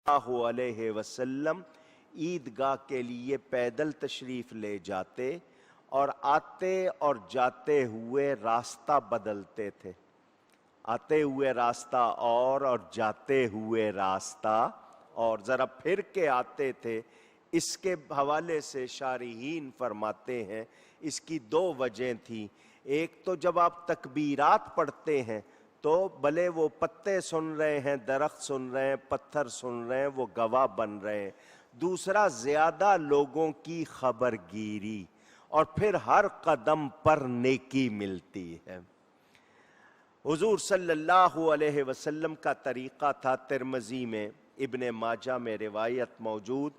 علیہ وسلم عیدگاہ کے لیے پیدل تشریف لے جاتے اور آتے اور جاتے ہوئے راستہ بدلتے تھے. آتے ہوئے راستہ اور جاتے ہوئے راستہ اور ذرا پھر کے آتے تھے. اس کے حوالے سے شارحین فرماتے ہیں اس کی دو وجہیں تھیں. ایک تو جب آپ تکبیرات پڑھتے ہیں تو بھلے وہ پتے سن رہے ہیں، درخت سن رہے ہیں، پتھر سن رہے ہیں، وہ گواہ بن رہے ہیں. دوسرا زیادہ لوگوں کی خبر گیری، اور پھر ہر قدم پر نیکی ملتی ہے. حضور صلی اللہ علیہ وسلم کا طریقہ تھا، ترمذی میں، ابن ماجہ میں روایت موجود،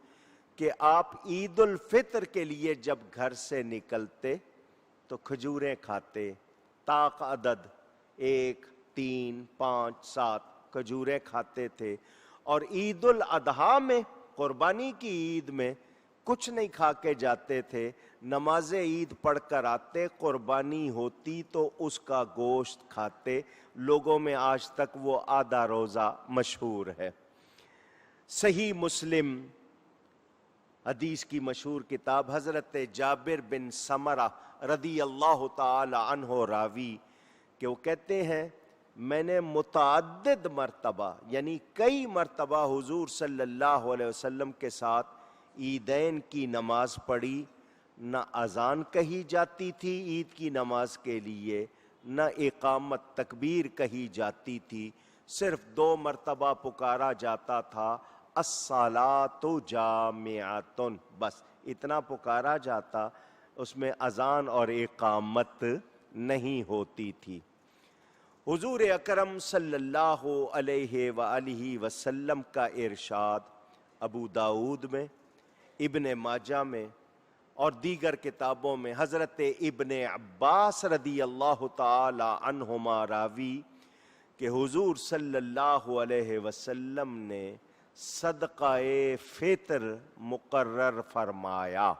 کہ آپ عید الفطر کے لیے جب گھر سے نکلتے تو کھجوریں کھاتے، طاق عدد 1 3 5 7 کھجوریں کھاتے تھے. اور عید الاضحیٰ میں، قربانی کی عید میں، کچھ نہیں کھا کے جاتے تھے. نماز عید پڑھ کر آتے، قربانی ہوتی تو اس کا گوشت کھاتے. لوگوں میں آج تک وہ آدھا روزہ مشہور ہے. صحیح مسلم حدیث کی مشہور کتاب، حضرت جابر بن سمرہ رضی اللہ تعالی عنہ راوی، کہ وہ کہتے ہیں میں نے متعدد مرتبہ، یعنی کئی مرتبہ حضور صلی اللہ علیہ وسلم کے ساتھ عیدین کی نماز پڑھی. نہ اذان کہی جاتی تھی عید کی نماز کے لیے، نہ اقامت تکبیر کہی جاتی تھی. صرف 2 مرتبہ پکارا جاتا تھا، الصلاۃ جامعۃ، بس اتنا پکارا جاتا، اس میں اذان اور اقامت نہیں ہوتی تھی. حضور اکرم صلی اللہ علیہ وآلہ وسلم کا ارشاد ابو داؤد میں، ابن ماجہ میں اور دیگر کتابوں میں، حضرت ابن عباس رضی اللہ تعالی عنہما راوی، کہ حضور صلی اللہ علیہ وسلم نے صدقہ فطر مقرر فرمایا.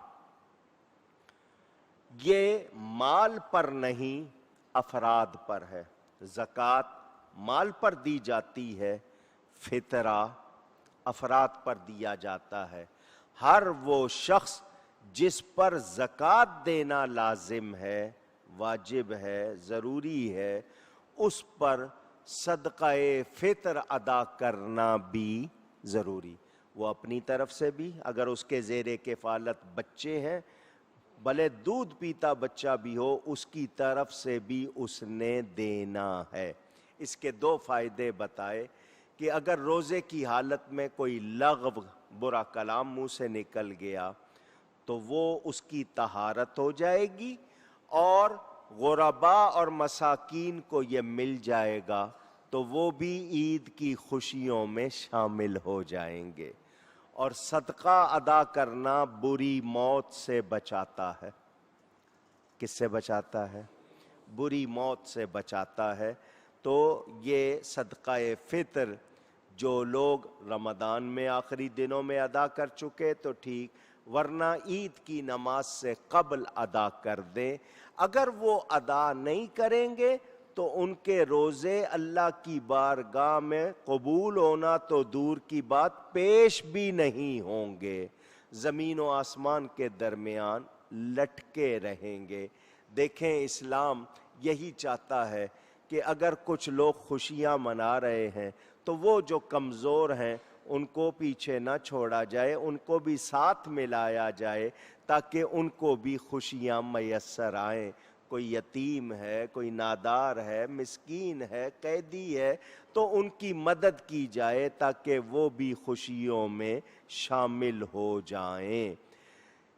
یہ مال پر نہیں، افراد پر ہے. زکوٰۃ مال پر دی جاتی ہے، فطرہ افراد پر دیا جاتا ہے. ہر وہ شخص جس پر زکوٰۃ دینا لازم ہے، واجب ہے، ضروری ہے، اس پر صدقہ فطر ادا کرنا بھی ضروری. وہ اپنی طرف سے بھی، اگر اس کے زیر کفالت بچے ہیں، بھلے دودھ پیتا بچہ بھی ہو، اس کی طرف سے بھی اس نے دینا ہے. اس کے 2 فائدے بتائے کہ اگر روزے کی حالت میں کوئی لغو، برا کلام منہ سے نکل گیا تو وہ اس کی طہارت ہو جائے گی، اور غرباء اور مساکین کو یہ مل جائے گا تو وہ بھی عید کی خوشیوں میں شامل ہو جائیں گے. اور صدقہ ادا کرنا بری موت سے بچاتا ہے. کس سے بچاتا ہے؟ بری موت سے بچاتا ہے. تو یہ صدقہ فطر جو لوگ رمضان میں آخری دنوں میں ادا کر چکے تو ٹھیک، ورنہ عید کی نماز سے قبل ادا کر دیں. اگر وہ ادا نہیں کریں گے تو ان کے روزے اللہ کی بارگاہ میں قبول ہونا تو دور کی بات، پیش بھی نہیں ہوں گے. زمین و آسمان کے درمیان لٹکے رہیں گے. دیکھیں اسلام یہی چاہتا ہے کہ اگر کچھ لوگ خوشیاں منا رہے ہیں تو وہ جو کمزور ہیں ان کو پیچھے نہ چھوڑا جائے، ان کو بھی ساتھ ملایا جائے تاکہ ان کو بھی خوشیاں میسر آئیں. کوئی یتیم ہے، کوئی نادار ہے، مسکین ہے، قیدی ہے، تو ان کی مدد کی جائے تاکہ وہ بھی خوشیوں میں شامل ہو جائیں.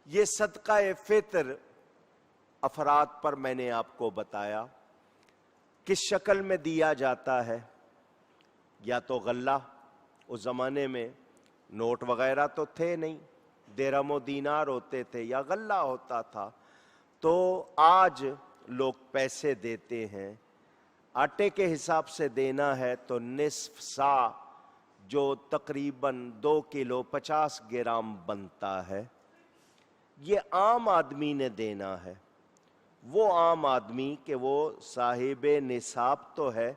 یہ صدقہ فطر افراد پر میں نے آپ کو بتایا. کس شکل میں دیا جاتا ہے؟ یا تو غلہ، اس زمانے میں نوٹ وغیرہ تو تھے نہیں، درہم و دینار ہوتے تھے یا غلہ ہوتا تھا. تو آج لوگ پیسے دیتے ہیں. آٹے کے حساب سے دینا ہے تو نصف سا، جو تقریباً 2 کلو 50 گرام بنتا ہے، یہ عام آدمی نے دینا ہے. وہ عام آدمی کہ وہ صاحب نصاب تو ہے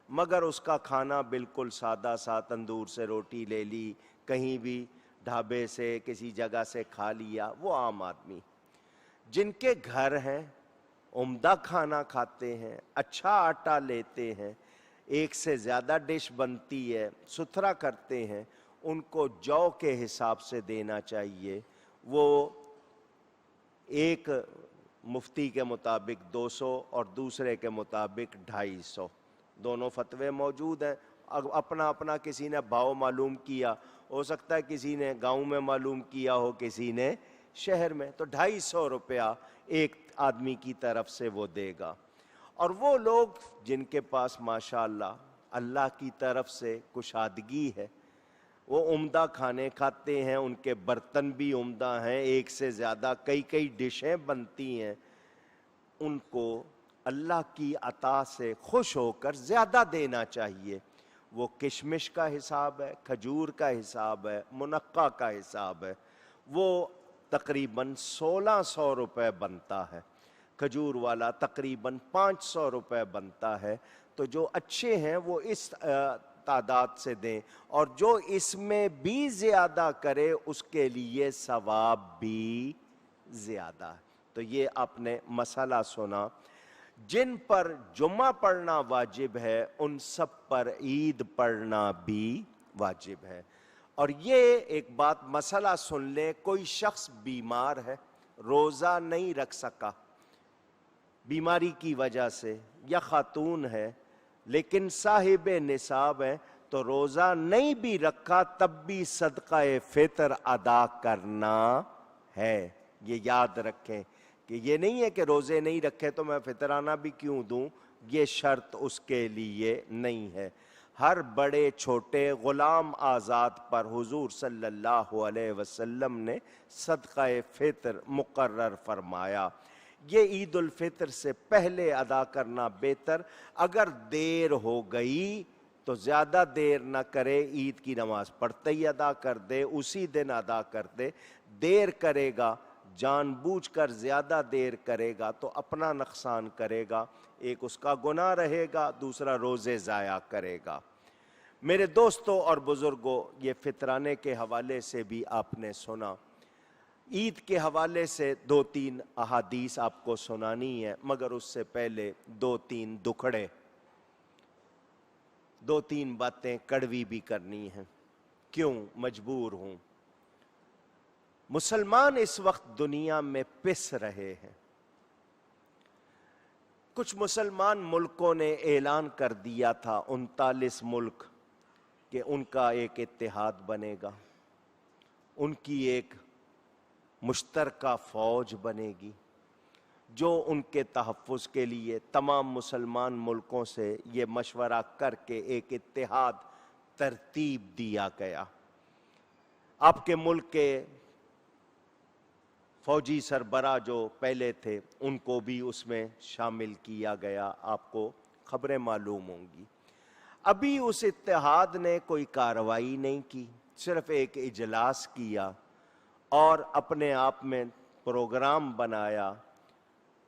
مگر اس کا کھانا بالکل سادہ سا، تندور سے روٹی لے لی، کہیں بھی ڈھابے سے کسی جگہ سے کھا لیا، وہ عام آدمی۔ جن کے گھر ہیں، عمدہ کھانا کھاتے ہیں، اچھا آٹا لیتے ہیں، ایک سے زیادہ ڈش بنتی ہے، ستھرا کرتے ہیں، ان کو جو کے حساب سے دینا چاہیے۔ وہ ایک مفتی کے مطابق 200 اور دوسرے کے مطابق 250، دونوں فتوے موجود ہیں۔ اپنا اپنا کسی نے بھاؤ معلوم کیا، ہو سکتا ہے کسی نے گاؤں میں معلوم کیا ہو، کسی نے شہر میں، تو 250 روپیہ ایک آدمی کی طرف سے وہ دے گا۔ اور وہ لوگ جن کے پاس ماشاءاللہ اللہ کی طرف سے کشادگی ہے، وہ عمدہ کھانے کھاتے ہیں، ان کے برتن بھی عمدہ ہیں، ایک سے زیادہ کئی ڈشیں بنتی ہیں، ان کو اللہ کی عطا سے خوش ہو کر زیادہ دینا چاہیے۔ وہ کشمش کا حساب ہے، کھجور کا حساب ہے، منقع کا حساب ہے، وہ تقریباً 1600 روپے بنتا ہے، کھجور والا تقریباً 500 روپے بنتا ہے۔ تو جو اچھے ہیں وہ اس تعداد سے دیں، اور جو اس میں بھی زیادہ کرے اس کے لیے ثواب بھی زیادہ ہے۔ تو یہ آپ نے مسئلہ سنا۔ جن پر جمعہ پڑھنا واجب ہے ان سب پر عید پڑھنا بھی واجب ہے۔ اور یہ ایک بات مسئلہ سن لیں، کوئی شخص بیمار ہے، روزہ نہیں رکھ سکا بیماری کی وجہ سے، یا خاتون ہے لیکن صاحب نصاب ہے، تو روزہ نہیں بھی رکھا تب بھی صدقہ فطر ادا کرنا ہے۔ یہ یاد رکھیں کہ یہ نہیں ہے کہ روزے نہیں رکھے تو میں فطرانہ بھی کیوں دوں، یہ شرط اس کے لیے نہیں ہے۔ ہر بڑے چھوٹے غلام آزاد پر حضور صلی اللہ علیہ وسلم نے صدقہ فطر مقرر فرمایا۔ یہ عید الفطر سے پہلے ادا کرنا بہتر، اگر دیر ہو گئی تو زیادہ دیر نہ کرے، عید کی نماز پڑھتے ہی ادا کر دے، اسی دن ادا کر دے۔ دیر کرے گا، جان بوجھ کر زیادہ دیر کرے گا تو اپنا نقصان کرے گا، ایک اس کا گناہ رہے گا، دوسرا روزے ضائع کرے گا۔ میرے دوستوں اور بزرگوں، یہ فطرانے کے حوالے سے بھی آپ نے سنا، عید کے حوالے سے 2-3 احادیث آپ کو سنانی ہے، مگر اس سے پہلے 2-3 دکھڑے، 2-3 باتیں کڑوی بھی کرنی ہیں۔ کیوں مجبور ہوں؟ مسلمان اس وقت دنیا میں پس رہے ہیں۔ کچھ مسلمان ملکوں نے اعلان کر دیا تھا، 39 ملک، کہ ان کا ایک اتحاد بنے گا، ان کی ایک مشترکہ فوج بنے گی، جو ان کے تحفظ کے لیے تمام مسلمان ملکوں سے یہ مشورہ کر کے ایک اتحاد ترتیب دیا گیا۔ آپ کے ملک کے فوجی سربراہ جو پہلے تھے ان کو بھی اس میں شامل کیا گیا، آپ کو خبریں معلوم ہوں گی۔ ابھی اس اتحاد نے کوئی کارروائی نہیں کی، صرف ایک اجلاس کیا اور اپنے آپ میں پروگرام بنایا۔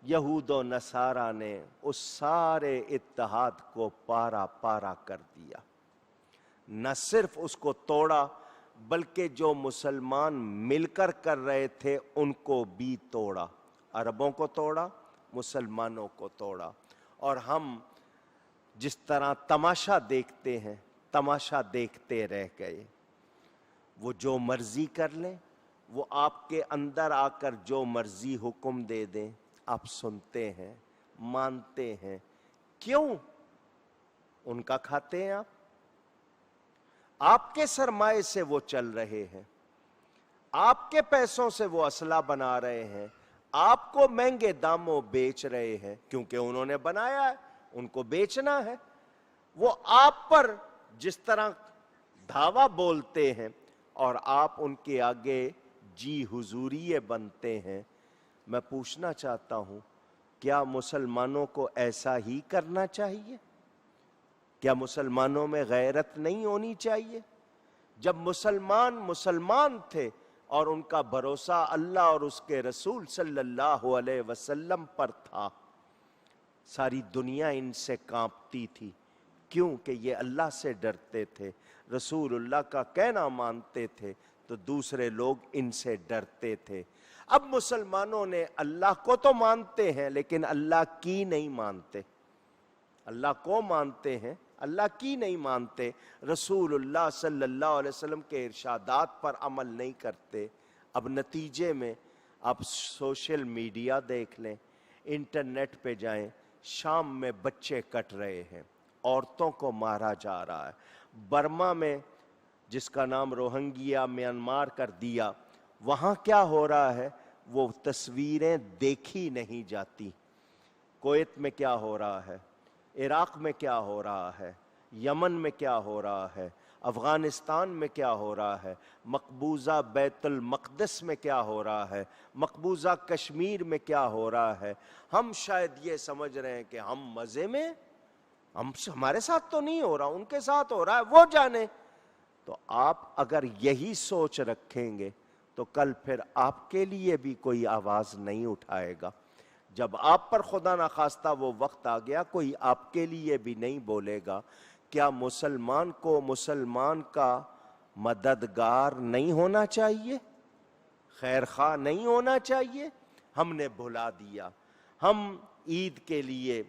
یہود و نصارہ نے اس سارے اتحاد کو پارا پارا کر دیا، نہ صرف اس کو توڑا بلکہ جو مسلمان مل کر کر رہے تھے ان کو بھی توڑا، عربوں کو توڑا، مسلمانوں کو توڑا۔ اور ہم جس طرح تماشا دیکھتے ہیں، تماشا دیکھتے رہ گئے۔ وہ جو مرضی کر لیں، وہ آپ کے اندر آ کر جو مرضی حکم دے دیں، آپ سنتے ہیں، مانتے ہیں۔ کیوں؟ ان کا کھاتے ہیں آپ کے سرمائے سے وہ چل رہے ہیں، آپ کے پیسوں سے وہ اسلحہ بنا رہے ہیں، آپ کو مہنگے داموں بیچ رہے ہیں، کیونکہ انہوں نے بنایا ہے، ان کو بیچنا ہے۔ وہ آپ پر جس طرح دھاوا بولتے ہیں اور آپ ان کے آگے جی حضوریے بنتے ہیں۔ میں پوچھنا چاہتا ہوں، کیا مسلمانوں کو ایسا ہی کرنا چاہیے؟ کیا مسلمانوں میں غیرت نہیں ہونی چاہیے؟ جب مسلمان تھے اور ان کا بھروسہ اللہ اور اس کے رسول صلی اللہ علیہ وسلم پر تھا، ساری دنیا ان سے کانپتی تھی، کیوں کہ یہ اللہ سے ڈرتے تھے، رسول اللہ کا کہنا مانتے تھے، تو دوسرے لوگ ان سے ڈرتے تھے۔ اب مسلمانوں نے اللہ کو تو مانتے ہیں لیکن اللہ کی نہیں مانتے، اللہ کو مانتے ہیں، اللہ کی نہیں مانتے، رسول اللہ صلی اللہ علیہ وسلم کے ارشادات پر عمل نہیں کرتے۔ اب نتیجے میں آپ سوشل میڈیا دیکھ لیں، انٹرنیٹ پہ جائیں، شام میں بچے کٹ رہے ہیں، عورتوں کو مارا جا رہا ہے۔ برما میں جس کا نام روہنگیا میانمار کر دیا، وہاں کیا ہو رہا ہے وہ تصویریں دیکھی نہیں جاتی۔ کویت میں کیا ہو رہا ہے، عراق میں کیا ہو رہا ہے، یمن میں کیا ہو رہا ہے، افغانستان میں کیا ہو رہا ہے، مقبوضہ بیت المقدس میں کیا ہو رہا ہے، مقبوضہ کشمیر میں کیا ہو رہا ہے۔ ہم شاید یہ سمجھ رہے ہیں کہ ہم مزے میں، ہمارے ساتھ تو نہیں ہو رہا، ان کے ساتھ ہو رہا ہے، وہ جانے۔ تو آپ اگر یہی سوچ رکھیں گے تو کل پھر آپ کے لیے بھی کوئی آواز نہیں اٹھائے گا۔ جب آپ پر خدا نخواستہ وہ وقت آ گیا، کوئی آپ کے لیے بھی نہیں بولے گا۔ کیا مسلمان کو مسلمان کا مددگار نہیں ہونا چاہیے، خیر خواہ نہیں ہونا چاہیے؟ ہم نے بھلا دیا۔ ہم عید کے لیے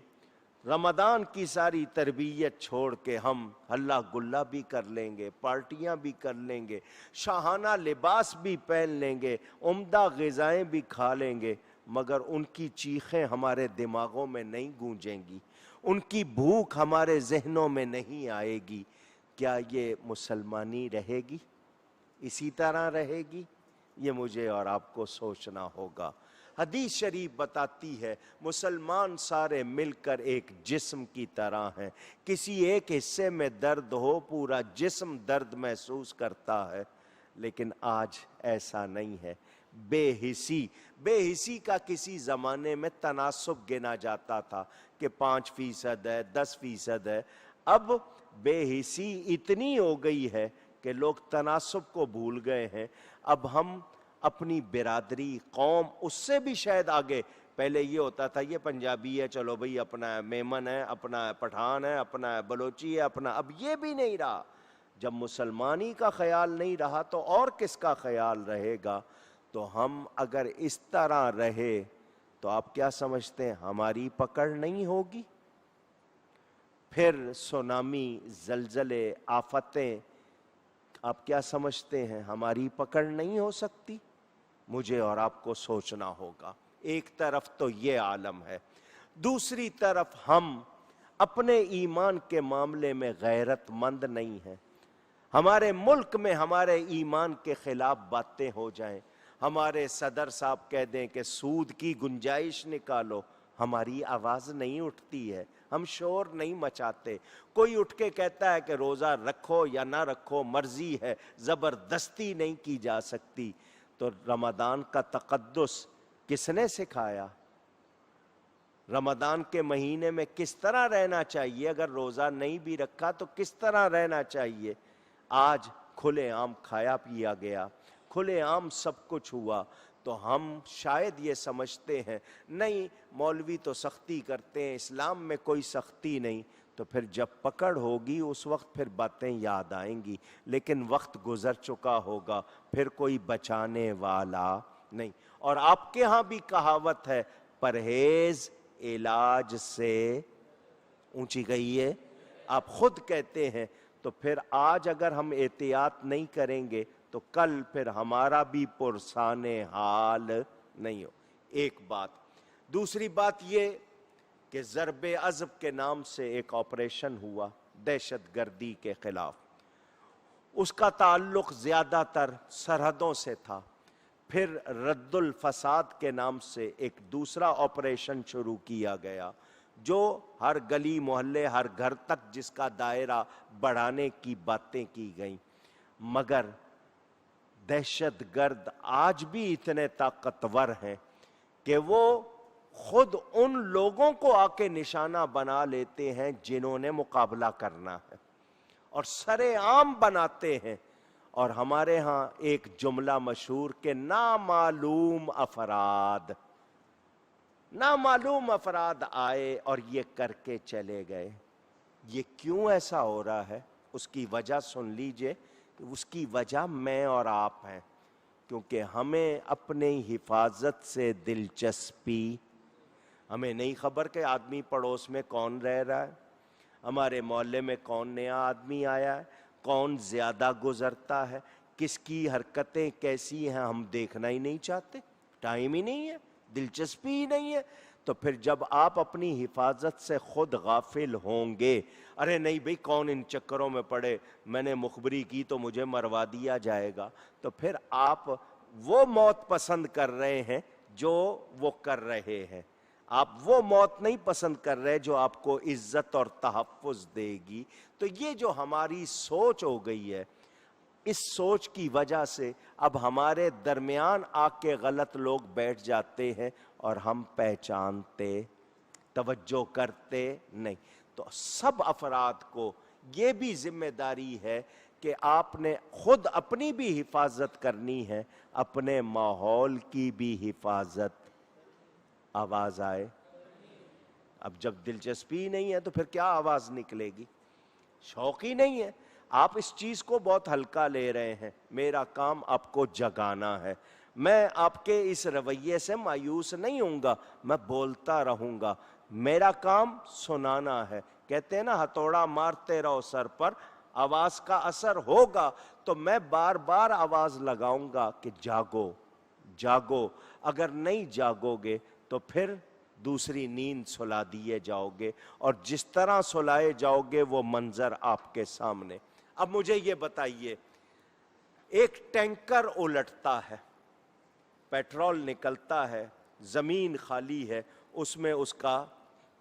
رمضان کی ساری تربیت چھوڑ کے ہم ہلا گلا بھی کر لیں گے، پارٹیاں بھی کر لیں گے، شاہانہ لباس بھی پہن لیں گے، عمدہ غذائیں بھی کھا لیں گے، مگر ان کی چیخیں ہمارے دماغوں میں نہیں گونجیں گی، ان کی بھوک ہمارے ذہنوں میں نہیں آئے گی۔ کیا یہ مسلمانی رہے گی؟ اسی طرح رہے گی؟ یہ مجھے اور آپ کو سوچنا ہوگا۔ حدیث شریف بتاتی ہے مسلمان سارے مل کر ایک جسم کی طرح ہیں، کسی ایک حصے میں درد ہو پورا جسم درد محسوس کرتا ہے، لیکن آج ایسا نہیں ہے۔ بے حسی کا کسی زمانے میں تناسب گنا جاتا تھا کہ 5% ہے، 10% ہے۔ اب بے حسی اتنی ہو گئی ہے کہ لوگ تناسب کو بھول گئے ہیں۔ اب ہم اپنی برادری، قوم، اس سے بھی شاید آگے، پہلے یہ ہوتا تھا یہ پنجابی ہے چلو بھئی اپنا ہے، میمن ہے اپنا ہے، پٹھان ہے اپنا ہے، بلوچی ہے اپنا، اب یہ بھی نہیں رہا۔ جب مسلمانی کا خیال نہیں رہا تو اور کس کا خیال رہے گا؟ تو ہم اگر اس طرح رہے تو آپ کیا سمجھتے ہیں ہماری پکڑ نہیں ہوگی؟ پھر سونامی، زلزلے، آفتیں، آپ کیا سمجھتے ہیں ہماری پکڑ نہیں ہو سکتی؟ مجھے اور آپ کو سوچنا ہوگا۔ ایک طرف تو یہ عالم ہے، دوسری طرف ہم اپنے ایمان کے معاملے میں غیرت مند نہیں ہیں۔ ہمارے ملک میں ہمارے ایمان کے خلاف باتیں ہو جائیں، ہمارے صدر صاحب کہہ دیں کہ سود کی گنجائش نکالو، ہماری آواز نہیں اٹھتی ہے، ہم شور نہیں مچاتے۔ کوئی اٹھ کے کہتا ہے کہ روزہ رکھو یا نہ رکھو مرضی ہے، زبردستی نہیں کی جا سکتی۔ تو رمضان کا تقدس کس نے سکھایا؟ رمضان کے مہینے میں کس طرح رہنا چاہیے؟ اگر روزہ نہیں بھی رکھا تو کس طرح رہنا چاہیے؟ آج کھلے عام کھایا پیا گیا، کھلے عام سب کچھ ہوا، تو ہم شاید یہ سمجھتے ہیں نہیں مولوی تو سختی کرتے ہیں، اسلام میں کوئی سختی نہیں۔ تو پھر جب پکڑ ہوگی اس وقت پھر باتیں یاد آئیں گی، لیکن وقت گزر چکا ہوگا، پھر کوئی بچانے والا نہیں۔ اور آپ کے ہاں بھی کہاوت ہے پرہیز علاج سے اونچی گئی ہے، آپ خود کہتے ہیں۔ تو پھر آج اگر ہم احتیاط نہیں کریں گے تو کل پھر ہمارا بھی پرسان حال نہیں ہو۔ ایک بات، دوسری بات یہ کہ ضرب عضب کے نام سے ایک آپریشن ہوا دہشت گردی کے خلاف، اس کا تعلق زیادہ تر سرحدوں سے تھا۔ پھر رد الفساد کے نام سے ایک دوسرا آپریشن شروع کیا گیا جو ہر گلی محلے ہر گھر تک جس کا دائرہ بڑھانے کی باتیں کی گئیں، مگر دہشت گرد آج بھی اتنے طاقتور ہیں کہ وہ خود ان لوگوں کو آ کے نشانہ بنا لیتے ہیں جنہوں نے مقابلہ کرنا ہے، اور سرے عام بناتے ہیں۔ اور ہمارے ہاں ایک جملہ مشہور کہ نامعلوم افراد آئے اور یہ کر کے چلے گئے۔ یہ کیوں ایسا ہو رہا ہے اس کی وجہ سن لیجئے. اس کی وجہ میں اور آپ ہیں, کیونکہ ہمیں اپنی حفاظت سے دلچسپی, ہمیں نہیں خبر کہ آدمی پڑوس میں کون رہ رہا ہے, ہمارے محلے میں کون نیا آدمی آیا ہے, کون زیادہ گزرتا ہے, کس کی حرکتیں کیسی ہیں, ہم دیکھنا ہی نہیں چاہتے, ٹائم ہی نہیں ہے, دلچسپی ہی نہیں ہے. تو پھر جب آپ اپنی حفاظت سے خود غافل ہوں گے, ارے نہیں بھئی کون ان چکروں میں پڑے, میں نے مخبری کی تو مجھے مروا دیا جائے گا, تو پھر آپ وہ موت پسند کر رہے ہیں جو وہ کر رہے ہیں. آپ وہ موت نہیں پسند کر رہے جو آپ کو عزت اور تحفظ دے گی. تو یہ جو ہماری سوچ ہو گئی ہے, اس سوچ کی وجہ سے اب ہمارے درمیان آ کے غلط لوگ بیٹھ جاتے ہیں اور ہم پہچانتے, توجہ کرتے نہیں. تو سب افراد کو یہ بھی ذمہ داری ہے کہ آپ نے خود اپنی بھی حفاظت کرنی ہے, اپنے ماحول کی بھی حفاظت. آواز آئے؟ اب جب دلچسپی نہیں ہے تو پھر کیا آواز نکلے گی, شوق ہی نہیں ہے. آپ اس چیز کو بہت ہلکا لے رہے ہیں. میرا کام آپ کو جگانا ہے. میں آپ کے اس رویے سے مایوس نہیں ہوں گا, میں بولتا رہوں گا. میرا کام سنانا ہے. کہتے ہیں نا ہتھوڑا مارتے رہو سر پر, آواز کا اثر ہوگا. تو میں بار بار آواز لگاؤں گا کہ جاگو جاگو. اگر نہیں جاگو گے تو پھر دوسری نیند سلا دیے جاؤ گے, اور جس طرح سلائے جاؤ گے وہ منظر آپ کے سامنے. اب مجھے یہ بتائیے, ایک ٹینکر الٹتا ہے, پیٹرول نکلتا ہے, زمین خالی ہے, اس میں اس کا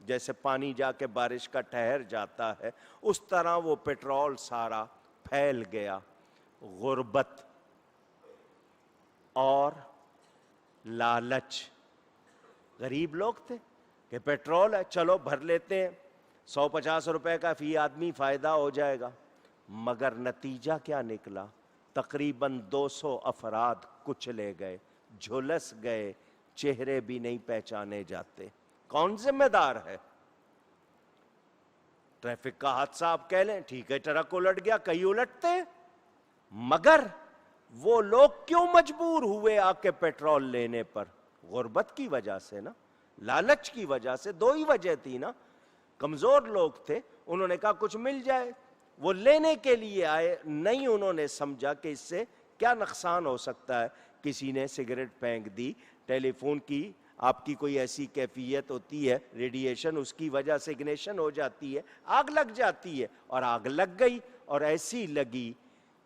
جیسے پانی جا کے بارش کا ٹھہر جاتا ہے, اس طرح وہ پیٹرول سارا پھیل گیا. غربت اور لالچ, غریب لوگ تھے کہ پیٹرول ہے چلو بھر لیتے ہیں, 150 روپے کا فی آدمی فائدہ ہو جائے گا. مگر نتیجہ کیا نکلا؟ تقریباً 200 افراد کچلے گئے, جھلس گئے, چہرے بھی نہیں پہچانے جاتے. کون ذمہ دار ہے؟ ٹریفک کا حادثہ آپ کہہ لیں, ٹھیک ہے ٹرک الٹ گیا, کئی الٹتے ہیں, مگر وہ لوگ کیوں مجبور ہوئے آ کے پیٹرول لینے پر؟ غربت کی وجہ سے نا, لالچ کی وجہ سے. دو ہی وجہ تھی نا, کمزور لوگ تھے, انہوں نے کہا کچھ مل جائے, وہ لینے کے لیے آئے. نہیں انہوں نے سمجھا کہ اس سے کیا نقصان ہو سکتا ہے. کسی نے سگریٹ پھینک دی, ٹیلی فون کی آپ کی کوئی ایسی کیفیت ہوتی ہے, ریڈیشن, اس کی وجہ سے اگنیشن ہو جاتی ہے, آگ لگ جاتی ہے, اور آگ لگ گئی, اور ایسی لگی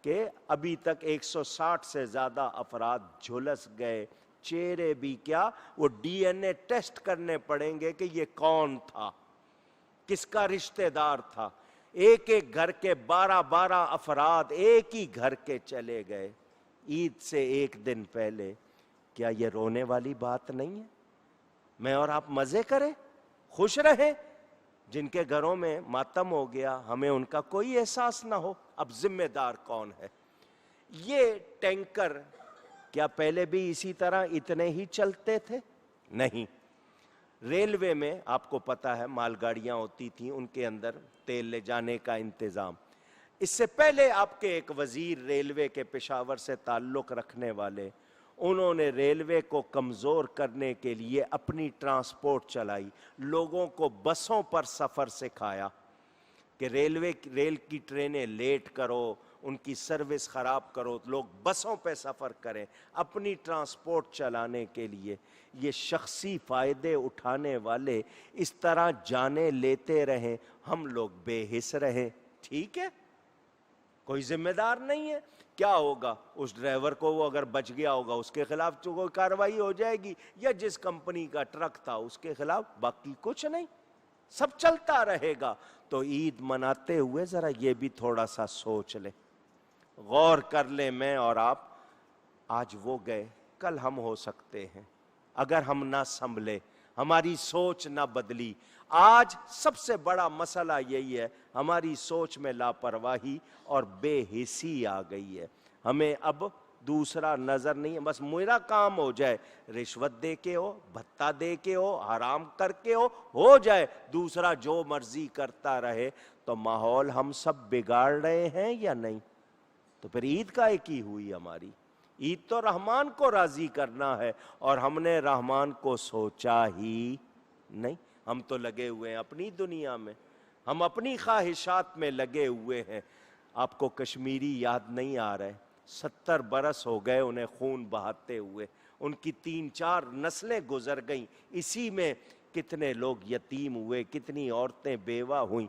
کہ ابھی تک 160 سے زیادہ افراد جھلس گئے. چہرے بھی کیا, وہ ڈی این اے ٹیسٹ کرنے پڑیں گے کہ یہ کون تھا, کس کا رشتہ دار تھا. ایک ایک گھر کے 12 افراد ایک ہی گھر کے چلے گئے عید سے ایک دن پہلے. کیا یہ رونے والی بات نہیں ہے؟ میں اور آپ مزے کریں, خوش رہیں. جن کے گھروں میں ماتم ہو گیا ہمیں ان کا کوئی احساس نہ ہو. اب ذمہ دار کون ہے؟ یہ ٹینکر کیا پہلے بھی اسی طرح اتنے ہی چلتے تھے؟ نہیں. ریلوے میں آپ کو پتا ہے مال گاڑیاں ہوتی تھیں, ان کے اندر تیل لے جانے کا انتظام. اس سے پہلے آپ کے ایک وزیر ریلوے کے پشاور سے تعلق رکھنے والے, انہوں نے ریلوے کو کمزور کرنے کے لیے اپنی ٹرانسپورٹ چلائی, لوگوں کو بسوں پر سفر سکھایا کہ ریل کی ٹرینیں لیٹ کرو, ان کی سروس خراب کرو, لوگ بسوں پہ سفر کریں اپنی ٹرانسپورٹ چلانے کے لیے. یہ شخصی فائدے اٹھانے والے اس طرح جانیں لیتے رہیں, ہم لوگ بے حس رہیں. ٹھیک ہے, کوئی ذمہ دار نہیں ہے. کیا ہوگا اس ڈرائیور کو, وہ اگر بچ گیا ہوگا اس کے خلاف تو کوئی کارروائی ہو جائے گی, یا جس کمپنی کا ٹرک تھا اس کے خلاف, باقی کچھ نہیں, سب چلتا رہے گا. تو عید مناتے ہوئے ذرا یہ بھی تھوڑا سا سوچ لیں, غور کر لیں. میں اور آپ, آج وہ گئے, کل ہم ہو سکتے ہیں اگر ہم نہ سنبھلے, ہماری سوچ نہ بدلی. آج سب سے بڑا مسئلہ یہی ہے, ہماری سوچ میں لاپرواہی اور بے حسی آ گئی ہے. ہمیں اب دوسرا نظر نہیں ہے. بس میرا کام ہو جائے, رشوت دے کے ہو, بھتہ دے کے حرام کر کے ہو جائے, دوسرا جو مرضی کرتا رہے. تو ماحول ہم سب بگاڑ رہے ہیں یا نہیں؟ تو پھر عید کا ایک ہی ہوئی ہماری. عید تو رحمان کو راضی کرنا ہے, اور ہم نے رحمان کو سوچا ہی نہیں. ہم تو لگے ہوئے ہیں اپنی دنیا میں, ہم اپنی خواہشات میں لگے ہوئے ہیں. آپ کو کشمیری یاد نہیں آ رہے؟ 70 برس ہو گئے انہیں خون بہاتے ہوئے, ان کی 3-4 نسلیں گزر گئیں, اسی میں کتنے لوگ یتیم ہوئے, کتنی عورتیں بیوہ ہوئیں.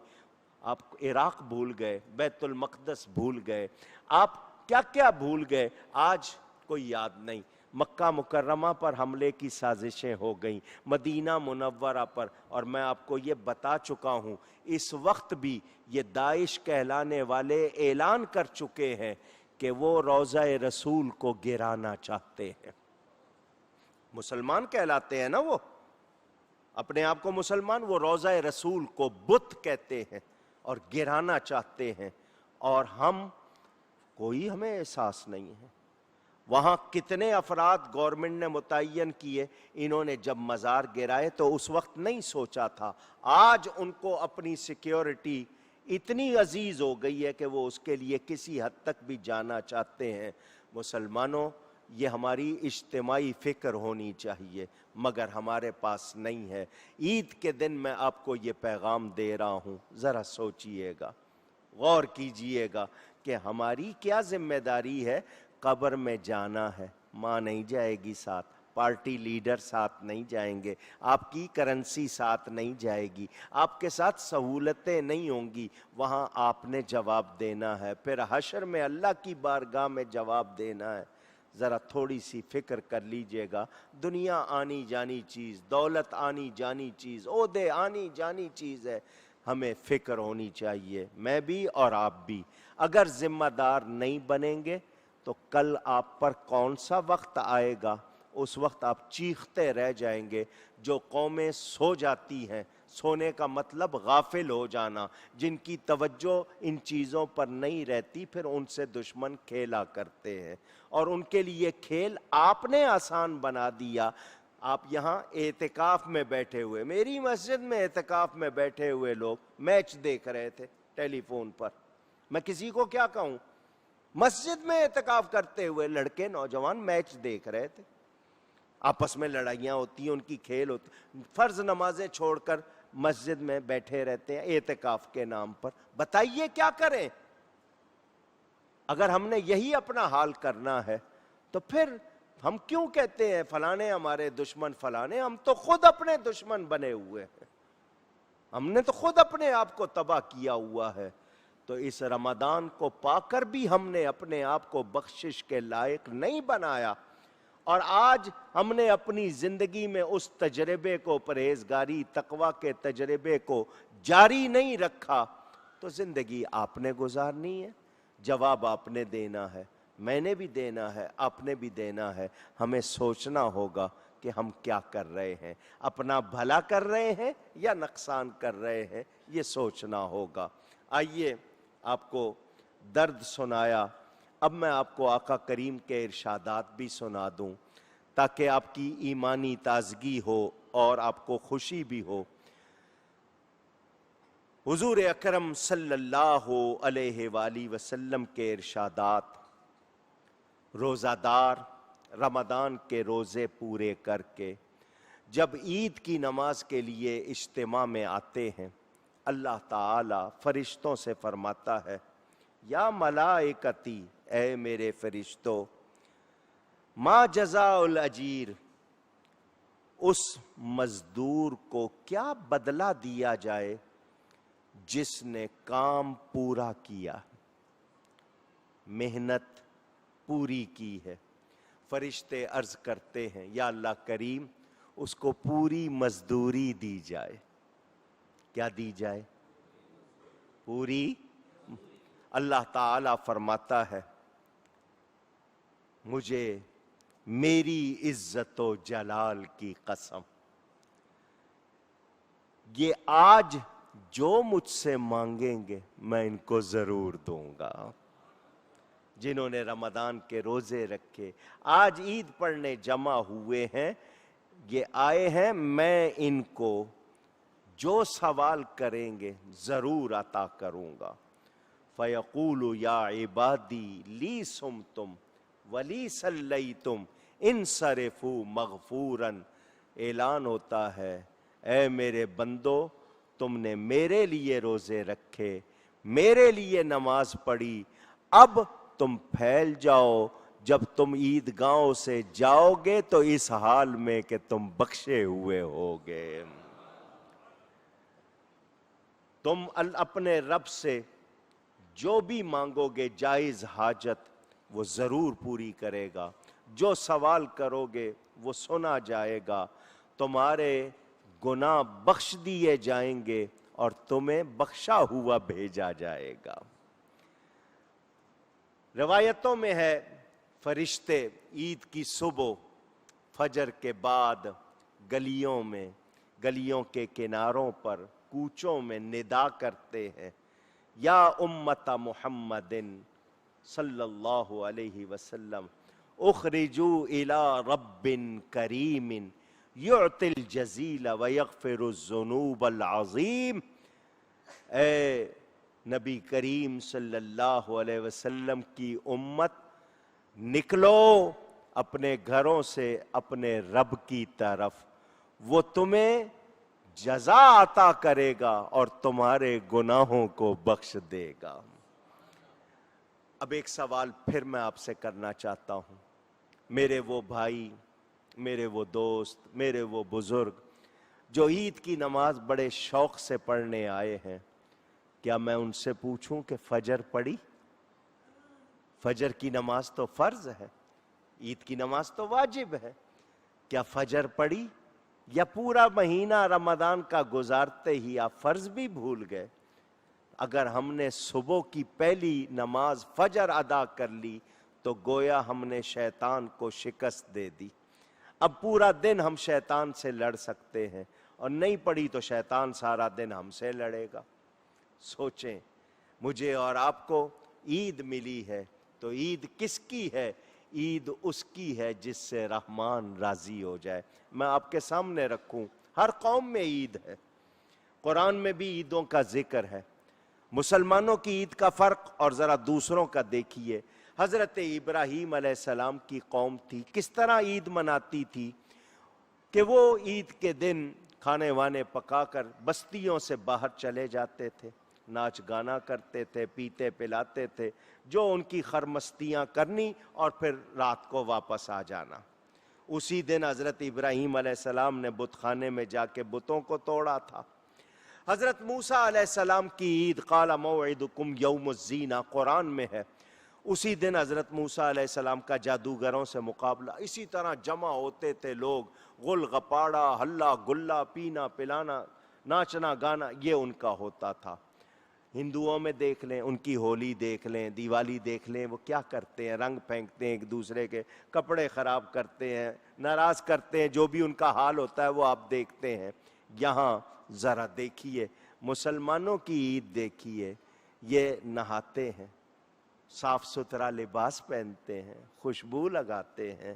آپ عراق بھول گئے, بیت المقدس بھول گئے, آپ کیا کیا بھول گئے, آج کوئی یاد نہیں. مکہ مکرمہ پر حملے کی سازشیں ہو گئیں, مدینہ منورہ پر, اور میں آپ کو یہ بتا چکا ہوں اس وقت بھی یہ داعش کہلانے والے اعلان کر چکے ہیں کہ وہ روضہ رسول کو گرانا چاہتے ہیں. مسلمان کہلاتے ہیں نا وہ, اپنے آپ کو مسلمان, وہ روضہ رسول کو بت کہتے ہیں اور گرانا چاہتے ہیں. اور ہم کوئی ہمیں احساس نہیں ہے. وہاں کتنے افراد گورنمنٹ نے متعین کیے, انہوں نے جب مزار گرائے تو اس وقت نہیں سوچا تھا. آج ان کو اپنی سیکیورٹی اتنی عزیز ہو گئی ہے کہ وہ اس کے لیے کسی حد تک بھی جانا چاہتے ہیں. مسلمانوں, یہ ہماری اجتماعی فکر ہونی چاہیے, مگر ہمارے پاس نہیں ہے. عید کے دن میں آپ کو یہ پیغام دے رہا ہوں, ذرا سوچئے گا, غور کیجئے گا کہ ہماری کیا ذمہ داری ہے. قبر میں جانا ہے, ماں نہیں جائے گی ساتھ, پارٹی لیڈر ساتھ نہیں جائیں گے, آپ کی کرنسی ساتھ نہیں جائے گی, آپ کے ساتھ سہولتیں نہیں ہوں گی. وہاں آپ نے جواب دینا ہے, پھر حشر میں اللہ کی بارگاہ میں جواب دینا ہے. ذرا تھوڑی سی فکر کر لیجئے گا. دنیا آنی جانی چیز, دولت آنی جانی چیز, عہدے آنی جانی چیز ہے. ہمیں فکر ہونی چاہیے, میں بھی اور آپ بھی. اگر ذمہ دار نہیں بنیں گے تو کل آپ پر کون سا وقت آئے گا, اس وقت آپ چیختے رہ جائیں گے. جو قومیں سو جاتی ہیں, سونے کا مطلب غافل ہو جانا, جن کی توجہ ان چیزوں پر نہیں رہتی, پھر ان سے دشمن کھیلا کرتے ہیں, اور ان کے لیے کھیل آپ نے آسان بنا دیا. آپ یہاں اعتکاف میں بیٹھے ہوئے, میری مسجد میں اعتکاف میں بیٹھے ہوئے لوگ میچ دیکھ رہے تھے ٹیلی فون پر. میں کسی کو کیا کہوں, مسجد میں اعتکاف کرتے ہوئے لڑکے نوجوان میچ دیکھ رہے تھے. آپس میں لڑائیاں ہوتی ہیں, ان کی کھیل ہوتی, فرض نمازیں چھوڑ کر مسجد میں بیٹھے رہتے ہیں اعتکاف کے نام پر. بتائیے کیا کریں؟ اگر ہم نے یہی اپنا حال کرنا ہے تو پھر ہم کیوں کہتے ہیں فلانے ہمارے دشمن فلانے؟ ہم تو خود اپنے دشمن بنے ہوئے ہیں, ہم نے تو خود اپنے آپ کو تباہ کیا ہوا ہے. تو اس رمضان کو پا کر بھی ہم نے اپنے آپ کو بخشش کے لائق نہیں بنایا, اور آج ہم نے اپنی زندگی میں اس تجربے کو, پرہیزگاری تقوی کے تجربے کو جاری نہیں رکھا. تو زندگی آپ نے گزارنی ہے, جواب آپ نے دینا ہے, میں نے بھی دینا ہے, آپ نے بھی دینا ہے. ہمیں سوچنا ہوگا کہ ہم کیا کر رہے ہیں, اپنا بھلا کر رہے ہیں یا نقصان کر رہے ہیں, یہ سوچنا ہوگا. آئیے آپ کو درد سنایا, اب میں آپ کو آقا کریم کے ارشادات بھی سنا دوں تاکہ آپ کی ایمانی تازگی ہو اور آپ کو خوشی بھی ہو. حضور اکرم صلی اللہ علیہ وآلہ وسلم کے ارشادات. روزہ دار رمضان کے روزے پورے کر کے جب عید کی نماز کے لیے اجتماع میں آتے ہیں, اللہ تعالی فرشتوں سے فرماتا ہے, یا ملائکتی, اے میرے فرشتوں, ما جزاء الاجیر, اس مزدور کو کیا بدلہ دیا جائے جس نے کام پورا کیا, محنت پوری کی ہے. فرشتے عرض کرتے ہیں, یا اللہ کریم, اس کو پوری مزدوری دی جائے. کیا دی جائے؟ پوری. اللہ تعالی فرماتا ہے, مجھے میری عزت و جلال کی قسم, یہ آج جو مجھ سے مانگیں گے میں ان کو ضرور دوں گا. جنہوں نے رمضان کے روزے رکھے، آج عید پڑھنے جمع ہوئے ہیں، یہ آئے ہیں، میں ان کو جو سوال کریں گے ضرور عطا کروں گا۔ فَيَقُولُ يَا عِبَادِي لِي صُمْتُمْ وَلِي صَلَّيْتُمْ انصرفوا مغفوراً، اعلان ہوتا ہے اے میرے بندو، تم نے میرے لیے روزے رکھے، میرے لیے نماز پڑھی، اب تم پھیل جاؤ، جب تم عیدگاہوں سے جاؤ گے تو اس حال میں کہ تم بخشے ہوئے ہوگے۔ تم اپنے رب سے جو بھی مانگو گے جائز حاجت وہ ضرور پوری کرے گا، جو سوال کرو گے وہ سنا جائے گا، تمہارے گناہ بخش دیے جائیں گے اور تمہیں بخشا ہوا بھیجا جائے گا۔ روایتوں میں ہے فرشتے عید کی صبح فجر کے بعد گلیوں میں، گلیوں کے کناروں پر، کوچوں میں ندا کرتے ہیں، یا امت محمد صلی اللہ علیہ وسلم اخرجوا الی رب کریم یعطی الجزیل ویغفر الذنوب العظیم، اے نبی کریم صلی اللہ علیہ وسلم کی امت، نکلو اپنے گھروں سے اپنے رب کی طرف، وہ تمہیں جزا عطا کرے گا اور تمہارے گناہوں کو بخش دے گا۔ اب ایک سوال پھر میں آپ سے کرنا چاہتا ہوں، میرے وہ بھائی، میرے وہ دوست، میرے وہ بزرگ جو عید کی نماز بڑے شوق سے پڑھنے آئے ہیں، کیا میں ان سے پوچھوں کہ فجر پڑھی؟ فجر کی نماز تو فرض ہے، عید کی نماز تو واجب ہے، کیا فجر پڑھی؟ یا پورا مہینہ رمضان کا گزارتے ہی آپ فرض بھی بھول گئے؟ اگر ہم نے صبح کی پہلی نماز فجر ادا کر لی تو گویا ہم نے شیطان کو شکست دے دی، اب پورا دن ہم شیطان سے لڑ سکتے ہیں، اور نہیں پڑھی تو شیطان سارا دن ہم سے لڑے گا۔ سوچیں، مجھے اور آپ کو عید ملی ہے تو عید کس کی ہے؟ عید اس کی ہے جس سے رحمان راضی ہو جائے۔ میں آپ کے سامنے رکھوں، ہر قوم میں عید ہے، قرآن میں بھی عیدوں کا ذکر ہے، مسلمانوں کی عید کا فرق اور ذرا دوسروں کا دیکھیے۔ حضرت ابراہیم علیہ السلام کی قوم تھی، کس طرح عید مناتی تھی کہ وہ عید کے دن کھانے وانے پکا کر بستیوں سے باہر چلے جاتے تھے، ناچ گانا کرتے تھے، پیتے پلاتے تھے، جو ان کی خرمستیاں کرنی اور پھر رات کو واپس آ جانا۔ اسی دن حضرت ابراہیم علیہ السلام نے بت خانے میں جا کے بتوں کو توڑا تھا۔ حضرت موسیٰ علیہ السلام کی عید قال موعدکم یوم الزینہ قرآن میں ہے، اسی دن حضرت موسیٰ علیہ السلام کا جادوگروں سے مقابلہ، اسی طرح جمع ہوتے تھے لوگ، غل غپاڑا، ہلا گلا، پینا پلانا، ناچنا گانا، یہ ان کا ہوتا تھا۔ ہندوؤں میں دیکھ لیں، ان کی ہولی دیکھ لیں، دیوالی دیکھ لیں، وہ کیا کرتے ہیں؟ رنگ پھینکتے ہیں ایک دوسرے کے، کپڑے خراب کرتے ہیں، ناراض کرتے ہیں، جو بھی ان کا حال ہوتا ہے وہ آپ دیکھتے ہیں۔ یہاں ذرا دیکھیے، مسلمانوں کی عید دیکھیے، یہ نہاتے ہیں، صاف ستھرا لباس پہنتے ہیں، خوشبو لگاتے ہیں،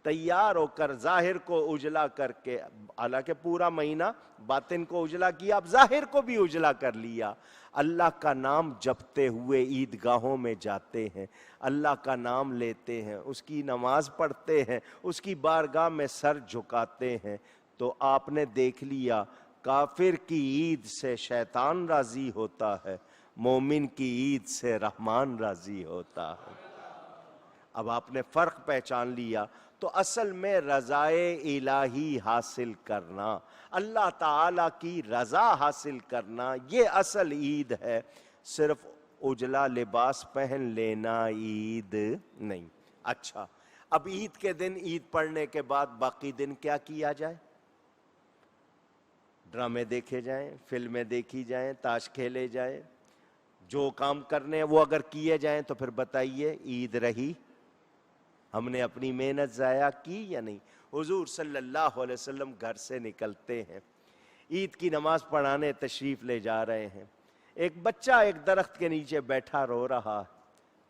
تیار ہو کر ظاہر کو اجلا کر کے، حالانکہ پورا مہینہ باطن کو اجلا کیا، اب ظاہر کو بھی اجلا کر لیا، اللہ کا نام جپتے ہوئے عیدگاہوں میں جاتے ہیں، اللہ کا نام لیتے ہیں، اس کی نماز پڑھتے ہیں، اس کی بارگاہ میں سر جھکاتے ہیں، تو آپ نے دیکھ لیا کافر کی عید سے شیطان راضی ہوتا ہے، مومن کی عید سے رحمان راضی ہوتا ہے۔ اب آپ نے فرق پہچان لیا، تو اصل میں رضائے الہی حاصل کرنا، اللہ تعالی کی رضا حاصل کرنا، یہ اصل عید ہے، صرف اجلا لباس پہن لینا عید نہیں۔ اچھا، اب عید کے دن، عید پڑھنے کے بعد باقی دن کیا کیا جائے؟ ڈرامے دیکھے جائیں، فلمیں دیکھی جائیں، تاش کھیلے جائیں، جو کام کرنے وہ اگر کیے جائیں تو پھر بتائیے عید رہی؟ ہم نے اپنی محنت ضائع کی یا نہیں؟ حضور صلی اللہ علیہ وسلم گھر سے نکلتے ہیں، عید کی نماز پڑھانے تشریف لے جا رہے ہیں، ایک بچہ ایک درخت کے نیچے بیٹھا رو رہا،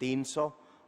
300,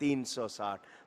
360।